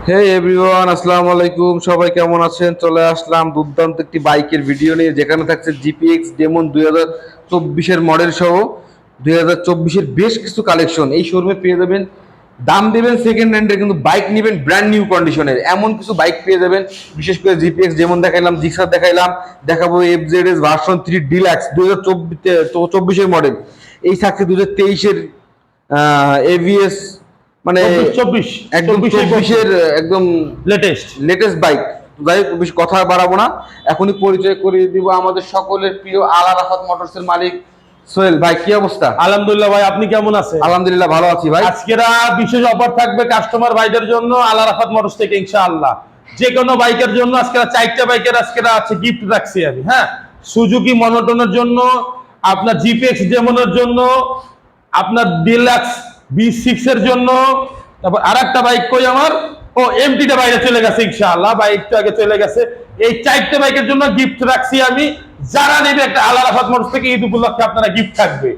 হে everyone, আসসালামু আলাইকুম। সবাই কেমন আছেন? চলে আসলাম দুর্দান্ত একটি বাইকের ভিডিও নিয়ে, যেখানে থাকছে জিপিএক্স ডেমন 2024-এর মডেল সহ 2024-এর বেশ কিছু কালেকশন এই শোরুমে পেয়ে যাবেন। দাম দেবেন সেকেন্ড হ্যান্ডের, কিন্তু বাইক নেবেন ব্র্যান্ড নিউ কন্ডিশনের, এমন কিছু বাইক পেয়ে যাবেন। বিশেষ করে জিপিএক্স যেমন দেখাইলাম, জিক্সার দেখাইলাম, দেখাবো এফজেডএস ভার্সন 3 ডিলাক্স 2024-এর মডেল। এই থাকছে 2023-এর এভিএস, মানে 24 একদম 24-এর একদম লেটেস্ট। Latest bike. যাই হোক, বেশি কথা বাড়াবো না, এখনই পরিচয় করিয়ে দিব আমাদের সকলের প্রিয় আল আরাফাত মোটরসের মালিক সোহেল ভাই। কি অবস্থা? আলহামদুলিল্লাহ ভাই, আপনি কেমন আছেন? আলহামদুলিল্লাহ ভালো আছি ভাই। আজকেরা বিশেষ অফার থাকবে কাস্টমার ভাইদের জন্য আল আরাফাত মোটরস থেকে ইনশাআল্লাহ। যে কোনো বাইকের জন্য আজকেরা 4টা বাইকের আজকেরা আছে গিফট রাখছি আমি। হ্যাঁ, সুজুকি মনোটনের জন্য, আপনার জিপিএক্স ডেমনের জন্য, আপনার ডিলাক্স B6 এর জন্য, তারপর আরেকটা বাইক কই আমার, ও এমটিটা বাইরে চলে গেছে ইনশাআল্লাহ, বাইকটা আগে চলে গেছে। এই 4টে বাইকের জন্য গিফট রাখছি আমি। যারা নেবে একটা আল আরাফাত মোটরস থেকে ঈদ উপলক্ষে আপনারা গিফট থাকবে।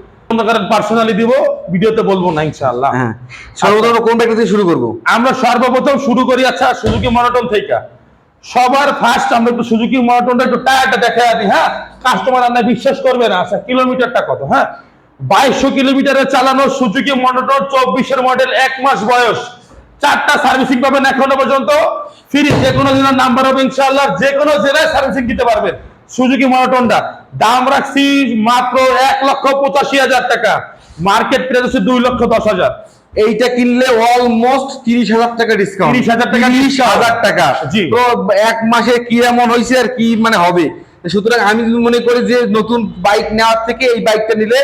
পার্সোনালি দিব, ভিডিওতে বলবো না ইনশাআল্লাহ। হ্যাঁ, সর্বপ্রথম কোন বাইক থেকে শুরু করব? আমরা সর্বপ্রথম শুরু করি আচ্ছা সুজুকি মনোটন থেকে। সবার ফার্স্ট আমরা একটু সুজুকি মনোটনটা একটু টায়ারটা দেখাই দিই। হ্যাঁ, কাস্টমার আপনারা বিশ্বাস করবে না। আচ্ছা, কিলোমিটারটা কত? হ্যাঁ, 2200 কিলোমিটারে চালানো সুজুকি মনোটন 24-এর মডেল, 1 মাস বয়স, 4টা সার্ভিসিং পাবেন এখনো পর্যন্ত ফ্রি। যে কোনো জেলার নাম্বার হবে ইনশাআল্লাহ, যে কোনো জেলায় সার্ভিসিং দিতে পারবেন। সুজুকি মনোটনটা দাম রাখছি মাত্র 1,85,000 টাকা। মার্কেট প্রাইস হচ্ছে 2,10,000। এইটা কিনলে অলমোস্ট 30,000 টাকা ডিসকাউন্ট। 30,000 টাকা, 30,000 টাকা। জি। তো এক মাসে কি এমন হয়েছে আর কি মানে হবে। সুতরাং আমি মনে করি যে নতুন বাইক নেওয়ার থেকে এই বাইকটা নিলে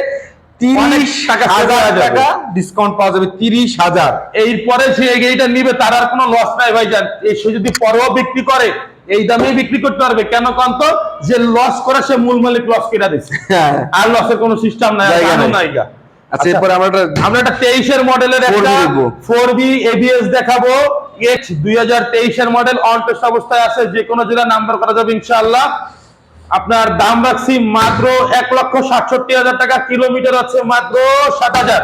30,000 টাকা ডিসকাউন্ট পাওয়া যাবে। 30,000। এরপরে যে এইটা নিবে তার আর কোনো লস নাই ভাইজান। এই সে যদি পরেও বিক্রি করে এই দামেই বিক্রি করতে পারবে। কেন কন্ত যে লস করে সে মূল মালিক লস কেটে দিচ্ছে, আর লসের কোনো সিস্টেম নাই, নাইগা। আচ্ছা, এরপর আমরা একটা 23-এর মডেলের একটা 4B ABS দেখাবো। X 2023-এর মডেল, অন টেস্ট অবস্থায় আছে, যে কোনো জেলা নাম্বার করা যাবে ইনশাআল্লাহ। আপনার দাম রাখছি মাত্র 1,67,000 টাকা। কিলোমিটার আছে মাত্র 60,000।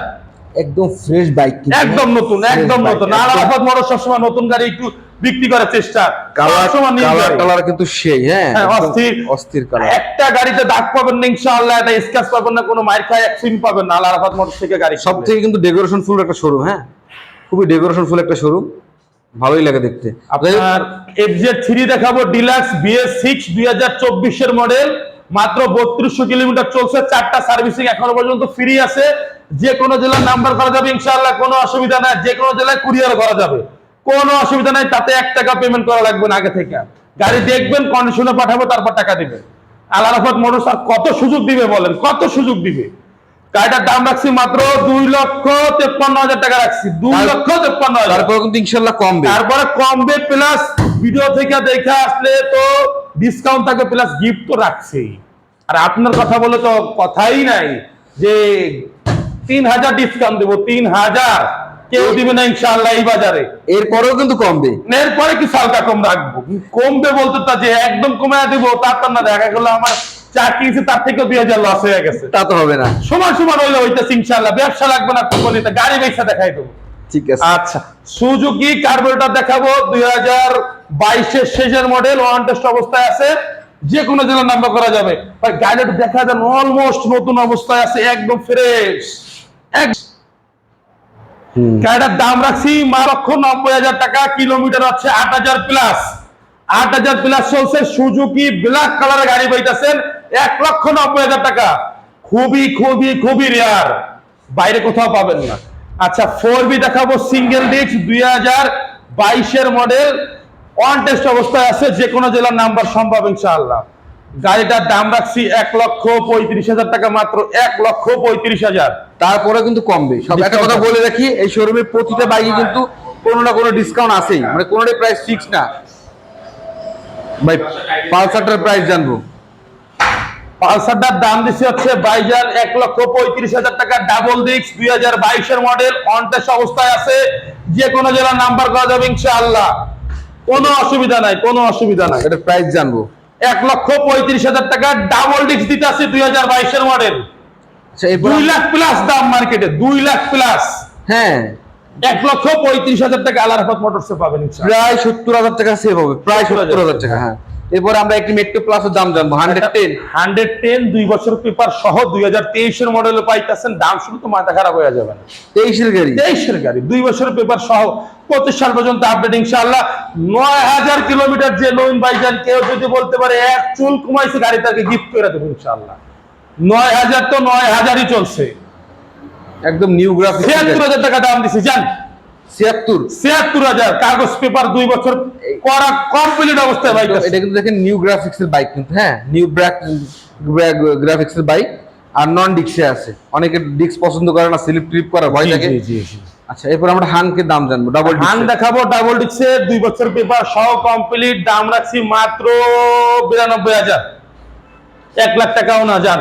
একদম ফ্রেশ বাইক, একদম নতুন, একদম নতুন। আল আরাফাত মোটরস সবসময় নতুন গাড়ি একটু বিক্রি করার চেষ্টা। কালার কিন্তু সেই, হ্যাঁ, অস্থির অস্থির কালার। একটা গাড়িতে দাগ পাবেন না ইনশাআল্লাহ, একটা স্ক্র্যাচ পাবেন না, কোনো মাইর খায় অ্যাক্সিডেন্ট পাবেন না আল আরাফাত মোটরস থেকে গাড়ি। সবথেকে কিন্তু ডেকোরেশন ফুল একটা শোরুম। হ্যাঁ, খুবই ডেকোরেশন ফুল একটা শোরুম, ভালোই লাগে দেখতে। আপনার FZ3 দেখাবো ডিলাক্স BS6 2024-এর মডেল, মাত্র 3200 কিলোমিটার চলছে, 4টা সার্ভিসিং এখনো পর্যন্ত ফ্রি আছে। যে কোনো জেলার নাম্বার করা যাবে ইনশাআল্লাহ, কোনো অসুবিধা নাই। যে কোনো জেলায় কুরিয়ার করা যাবে, কোনো অসুবিধা নাই। তাতে 1 টাকা পেমেন্ট করা লাগবে না আগে থেকে। গাড়ি দেখবেন, কন্ডিশনে পাঠাবো, তারপর টাকা দিবেন। আল আরাফাত মোটরস আর কত সুযোগ দিবে বলেন, কত সুযোগ দিবে। গাড়িটার দাম রাখছি মাত্র 2,53,000 টাকা রাখছি। 2,53,000। তারপরে কিন্তু ইনশাআল্লাহ কমবে, তারপরে কমবে, প্লাস ভিডিও থেকে দেখে আসলে তো ডিসকাউন্ট থাকবে, প্লাস গিফট তো রাখছেই। আর আপনার কথা বলে তো কথাই নাই যে 3,000 ডিসকাউন্ট দেবো। 3,000 কেউ দিবে না ইনশাআল্লাহ এই বাজারে। এরপরেও কিন্তু কমবে, এরপরে কি হালকা কম রাখবো। কমবে বলতে তা যে একদম কমে দেবো তার তো না। দেখা গেলো আমার চাকরি তার থেকেও 2,000 লস হয়ে গেছে, তা তো হবে না। সমান সমান হইলে হইতেছে ইনশাআল্লাহ। ব্যবসা লাগবে না, কোম্পানিতে গাড়ি বেচা দেখাই দেবো। ঠিক আছে। আচ্ছা, সুজুকি কার্বোরেটর দেখাবো 2022-এর শেষের মডেল, ওয়ান টেস্ট অবস্থায় আছে, যে কোনো জেলার নাম্বার করা যাবে। ভাই গাড়িটা দেখা যান অলমোস্ট নতুন অবস্থায় আছে, একদম ফ্রেশ। গাড়িটার দাম রাখছি 1,90,000 টাকা। কিলোমিটার আছে 8,000 প্লাস, 8,000 প্লাস চলছে। সুজুকি ব্ল্যাক কালারের গাড়ি পাইতেছেন 1,90,000 টাকা। খুবই খুবই খুবই রেয়ার, বাইরে কোথাও পাবেন না। আচ্ছা, 4B দেখাবো সিঙ্গেল ডিস্ক 2022-এর মডেল, অন টেস্ট অবস্থায় আছে, যে কোনো জেলার নাম্বার সম্ভব ইনশাআল্লাহ। গাড়িটার দাম রাখছি 1,35,000 টাকা, মাত্র 1,35,000। তারপরে কিন্তু কমবে। সব একটা কথা বলে রাখি, এই শোরুমে প্রতিটা বাইকে কিন্তু কোনো না কোনো ডিসকাউন্ট আছেই, মানে কোনোটাই প্রাইস ফিক্স না। ভাই পালসারটার প্রাইস জানবো। পালসারটার দাম দিচ্ছে হচ্ছে বাইজান 1,35,000 টাকা। ডাবল ডিস্ক 2022-এর মডেল, অন টেস্ট অবস্থায় আছে, যে কোনো জেলার নাম্বার করা যাবে ইনশাআল্লাহ, কোনো অসুবিধা নাই, কোনো অসুবিধা নাই। এটার প্রাইস জানবো। 1,35,000 টাকা ডাবল ডিস্ক দিতে আছে 2022-এর মডেল। 2 লাখ প্লাস দাম মার্কেটে, 2 লাখ প্লাস। হ্যাঁ, 1,35,000 টাকা আল আরাফাত মোটরসে পাবেন ইনশাআল্লাহ। প্রায় 70,000 টাকা সেভ হবে, প্রায় 70,000 টাকা। হ্যাঁ, এরপর আমরা একটি মেট্রো প্লাসের দাম জানবো। 110 2 বছর পেপার সহ 2023 এর মডেলে পাইতেছেন, দাম শুনে তো মাথা খারাপ হয়ে যাবে না। 23 এর গাড়ি, 23 এর গাড়ি 2 বছর পেপার সহ 25 সাল পর্যন্ত আপডেট ইনশাআল্লাহ। 9000 কিলোমিটার যে নতুন বাইজান কেউ যদি বলতে পারে এক চুল কমাইছে গাড়ি, তাকে গিফট করে দেব ইনশাআল্লাহ। 9000 তো 9000ই চলছে, একদম নিউ গ্রাফিক্স। 76000 টাকা দাম দিছি জান। 76 কাগজ পেপার 2 বছর করা কমপ্লিট অবস্থায় বাইক। এটা কিন্তু দেখেন নিউ গ্রাফিক্স এর বাইক কিন্তু, হ্যাঁ নিউ গ্রাফিক্স এর বাইক, আর নন ডিক্সে আছে। অনেকে ডিক্স পছন্দ করে না, স্লিপ ট্রিপ করার ভয় থাকে। আচ্ছা, এরপর আমরা হানকের দাম জানবো। ডাবল হান দেখাবো, ডাবল ডিক্সের 2 বছর পেপার সহ কমপ্লিট, দাম রাখছি মাত্র 92,000। 1 লাখ টাকাও না জান,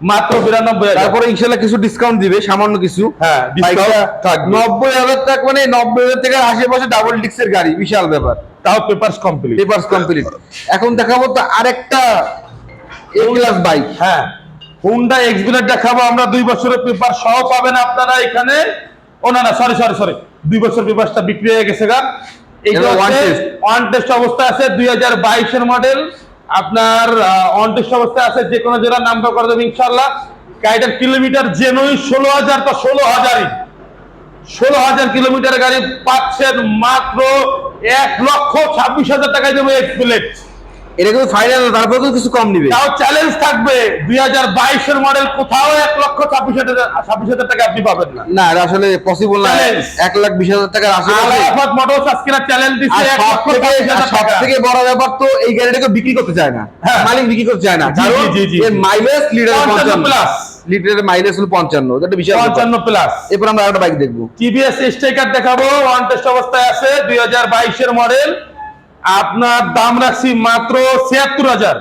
মাত্র 92,000। তারপরে ইনশাআল্লাহ কিছু ডিসকাউন্ট দিবে, সামান্য কিছু। হ্যাঁ, ডিসকাউন্ট থাকবে। 90,000 টাকা, মানে 90,000 টাকার আশেপাশে ডাবল ডিক্সের গাড়ি, বিশাল ব্যাপার। তাও পেপারস কমপ্লিট। এখন দেখাবো তো আরেকটা এ ক্লাস বাইক। হ্যাঁ, হুন্ডা এক্সপ্লেন্ড দেখাবো আমরা। 2 বছরের পেপার সহ পাবেন আপনারা এখানে। ও না না, সরি 2 বছর পেপারটা বিক্রি হয়ে গেছে গা। এইটা ওয়ান টেস্ট অবস্থা আছে, 2022 এর মডেল। আপনার অন টেস্ট অবস্থায় আছে, যে কোনো জেলার নাম্বার করে দেবেন ইনশাআল্লাহ। গাড়িটার কিলোমিটার জেনুইন 16,000 তো 16,000 কিলোমিটার গাড়ি পাচ্ছেন মাত্র 1,26,000 টাকায় দেবো এক্সপ্লেট। এটা কিন্তু ফাইনাল, তারপরে তো কিছু কম নিবে। তাও চ্যালেঞ্জ থাকবে, 2022 এর মডেল কোথাও 1,26,000 টাকা আপনি পাবেন না। না, এটা আসলে পসিবল না। 1,20,000 টাকার আশেপাশে আল আরাফাত মোটরস আজকে চ্যালেঞ্জ দিচ্ছে। সবথেকে বড় ব্যাপার তো এই গাড়িটাকে বিক্রি করতে চায় না, মালিক বিক্রি করতে চায় না, কারণ এর মাইলেজ লিটার 55 প্লাস, লিটারের মাইলেজ হলো 55, এটা বিশাল 55 প্লাস। এরপর আমরা আরেকটা বাইক দেখবো। টিভিএস স্ট্রাইকার দেখাবো, ওয়ান টেস্ট অবস্থায় আছে, 2022 এর মডেল। আপনার দাম রাখছি মাত্র 76,000।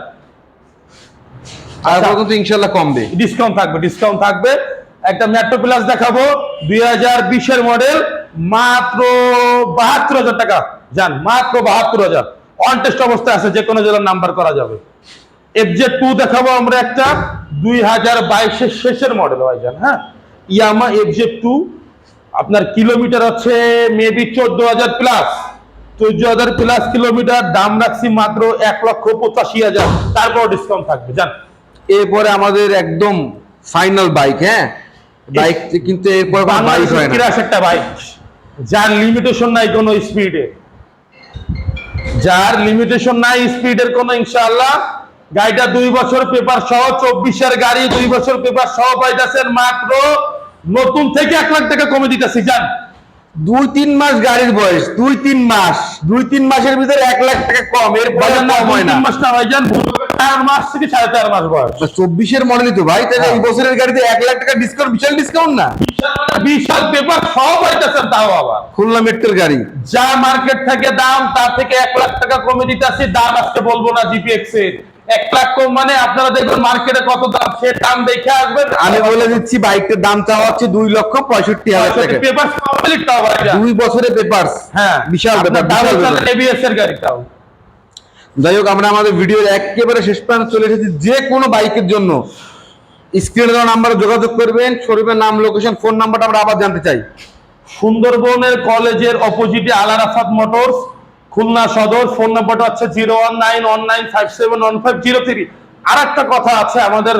তারপর কিন্তু ইনশাআল্লাহ কমবে, ডিসকাউন্ট থাকবে। একটা মেট্রো প্লাস দেখাবো, 2020 এর মডেল, মাত্র 72,000 টাকা জান, মাত্র 72,000। অন টেস্ট অবস্থায় আছে, যে কোনো জেলার নাম্বার করা যাবে। FZ2 দেখাবো আমরা একটা, 2022 এর শেষের মডেল হয় জান। হ্যাঁ, ইয়ামা FZ2। আপনার কিলোমিটার হচ্ছে মেবি 14,000 প্লাস, 14,000 প্লাস কিলোমিটার। দাম রাখছি মাত্র 1,85,000। তারপর ডিসকাউন্ট থাকবে জান। এরপরে আমাদের একদম ফাইনাল বাইক। হ্যাঁ, বাইক কিন্তু এরপর বাইক হয় না, একটা বাইক যার লিমিটেশন নাই কোনো স্পিডে, কোনো ইনশাআল্লাহ। গাড়িটা 2 বছর পেপার সহ 24 এর গাড়ি, 2 বছর পেপার সহ পাইতেছেন মাত্র নতুন থেকে 1 লাখ টাকা কমে দিতেছি জান। 2-3 মাস গাড়ির বয়স, 2-3 মাসের ভিতরে 1 লাখ টাকা কম। এর বাজার কম হয় না, 3 মাস না ভাই জান, 4 মাস থেকে 4.5 মাস বয়স। 24 এর মডেলই তো ভাই, তাহলে এই বছরের গাড়িতে 1 লাখ টাকা ডিসকাউন্ট, বিশাল ডিসকাউন্ট না? বিশাল পেপার সহ পাইতেছেন, তাও আবার খুলনা মেট্রোর গাড়ি। যা মার্কেট থেকে দাম, তার থেকে 1 লাখ টাকা কমে দিতেছি। দাম আজকে বলবো না জিপিএক্স এর, 1 লাখ কম, মানে আপনারা দেখবেন মার্কেটে কত দাম, সে দাম দেখে আসবেন। আমি বলে দিচ্ছি, বাইকটার দাম চাওয়া হচ্ছে 2,65,000 টাকা। পেপার কমপ্লিট তাও ভাই, 2 বছরের পেপারস। হ্যাঁ, বিশাল ব্যাপার। এবিএস এর গাড়িটাও। যাই হোক, আমরা আমাদের ভিডিওর একেবারে শেষ প্রান্তে চলে এসেছি। যে কোনো বাইকের জন্য স্ক্রিনে দেওয়া নাম্বারে যোগাযোগ করবেন। শোরুমের নাম, লোকেশন, ফোন নাম্বারটা আমরা আবার জানতে চাই। সুন্দরবনের কলেজের অপোজিটে আল আরাফাত মোটরস, খুলনা সদর। ফোন নাম্বারটা হচ্ছে 01919571503। আর একটা কথা আছে আমাদের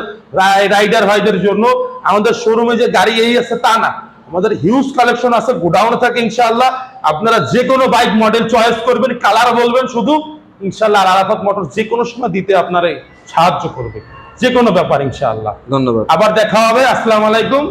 রাইডার ভাইদের জন্য, আমাদের শোরুমে যে গাড়ি এই আছে তা না, আমাদের হিউজ কালেকশন আছে, গোডাউনে থাকে ইনশাআল্লাহ। আপনারা যে কোনো বাইক মডেল চয়েস করবেন, কালার বলবেন শুধু, ইনশাআল্লাহ আল আরাফাত মোটরস যে কোনো সময় দিতে আপনারা সাহায্য করবে, যে কোনো ব্যাপার ইনশাআল্লাহ। ধন্যবাদ, আবার দেখা হবে। আসসালামু আলাইকুম।